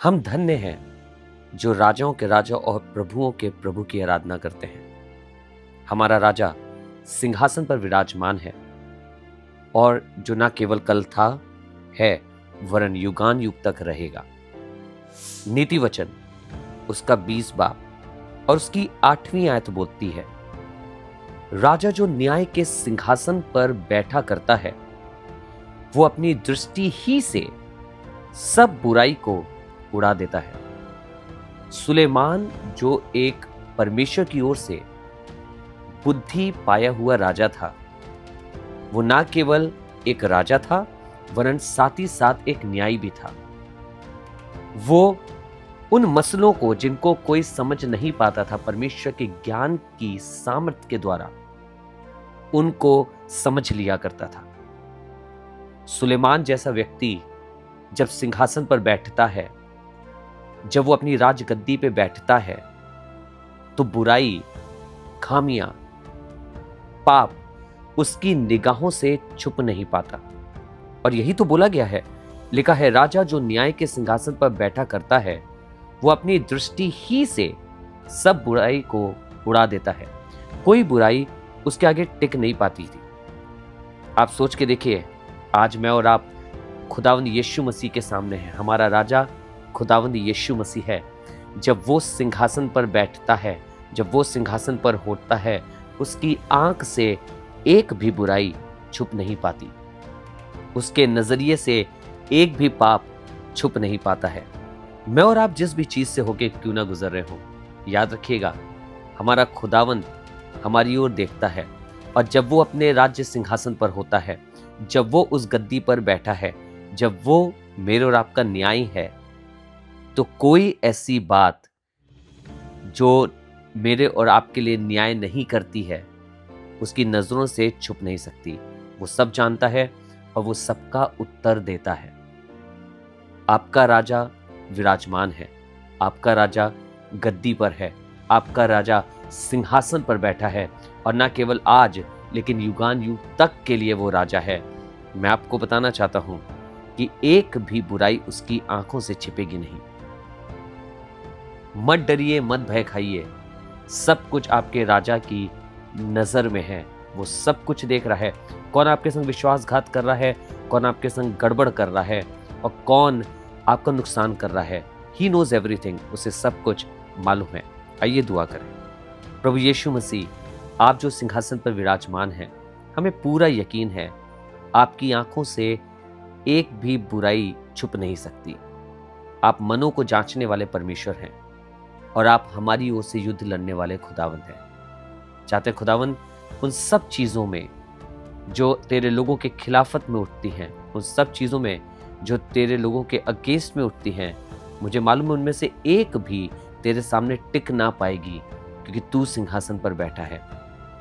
हम धन्य हैं जो राजाओं के राजा और प्रभुओं के प्रभु की आराधना करते हैं। हमारा राजा सिंहासन पर विराजमान है और जो ना केवल कल था है वरन युगान युग तक रहेगा। नीति वचन उसका 20 बाब और उसकी 8वीं आयत बोलती है, राजा जो न्याय के सिंहासन पर बैठा करता है वो अपनी दृष्टि ही से सब बुराई को उड़ा देता है। सुलेमान जो एक परमेश्वर की ओर से बुद्धि पाया हुआ राजा था, वो ना केवल एक राजा था वरन साथ ही साथ एक न्यायी भी था। वो उन मसलों को जिनको कोई समझ नहीं पाता था, परमेश्वर के ज्ञान की सामर्थ्य के द्वारा उनको समझ लिया करता था। सुलेमान जैसा व्यक्ति जब सिंहासन पर बैठता है, जब वो अपनी राजगद्दी पे बैठता है, तो बुराई, खामियां, पाप उसकी निगाहों से छुप नहीं पाता। और यही तो बोला गया है, लिखा है, राजा जो न्याय के सिंहासन पर बैठा करता है वो अपनी दृष्टि ही से सब बुराई को उड़ा देता है। कोई बुराई उसके आगे टिक नहीं पाती थी। आप सोच के देखिए, आज मैं और आप खुदावंद यीशु मसीह के सामने हैं। हमारा राजा खुदावंद यीशु मसीह है। जब वो सिंहासन पर बैठता है, जब वो सिंहासन पर होता है, उसकी आंख से एक भी बुराई छुप नहीं पाती, उसके नजरिए से एक भी पाप छुप नहीं पाता है। मैं और आप जिस भी चीज से होके क्यों ना गुजर रहे हो, याद रखिएगा हमारा खुदावंद हमारी ओर देखता है। और जब वो अपने राज्य सिंहासन पर होता है, जब वो उस गद्दी पर बैठा है, जब वो मेरे और आपका न्याय है, तो कोई ऐसी बात जो मेरे और आपके लिए न्याय नहीं करती है उसकी नजरों से छुप नहीं सकती। वो सब जानता है और वो सबका उत्तर देता है। आपका राजा विराजमान है, आपका राजा गद्दी पर है, आपका राजा सिंहासन पर बैठा है और ना केवल आज लेकिन युगान युग तक के लिए वो राजा है। मैं आपको बताना चाहता हूं कि एक भी बुराई उसकी आंखों से छिपेगी नहीं। मत डरिए, मत भय खाइए, सब कुछ आपके राजा की नजर में है। वो सब कुछ देख रहा है, कौन आपके संग विश्वासघात कर रहा है, कौन आपके संग गड़बड़ कर रहा है और कौन आपका नुकसान कर रहा है। ही नोज एवरीथिंग, उसे सब कुछ मालूम है। आइए दुआ करें। प्रभु यीशु मसीह, आप जो सिंहासन पर विराजमान हैं, हमें पूरा यकीन है आपकी आंखों से एक भी बुराई छुप नहीं सकती। आप मनों को जांचने वाले परमेश्वर हैं और आप हमारी ओर से युद्ध लड़ने वाले खुदावंद हैं। चाहते खुदावंद, उन सब चीजों में जो तेरे लोगों के खिलाफत में उठती हैं, उन सब चीजों में जो तेरे लोगों के अगेंस्ट में उठती हैं, मुझे मालूम है उनमें से एक भी तेरे सामने टिक ना पाएगी, क्योंकि तू सिंहासन पर बैठा है।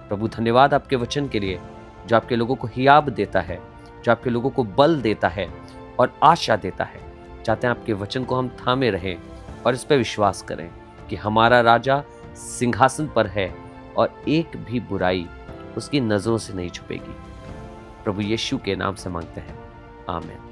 प्रभु धन्यवाद आपके वचन के लिए, जो आपके लोगों को हियाब देता है, जो आपके लोगों को बल देता है और आशा देता है। चाहते हैं आपके वचन को हम थामे रहें और इस पर विश्वास करें कि हमारा राजा सिंहासन पर है और एक भी बुराई उसकी नजरों से नहीं छुपेगी। प्रभु यीशु के नाम से मांगते हैं, आमीन।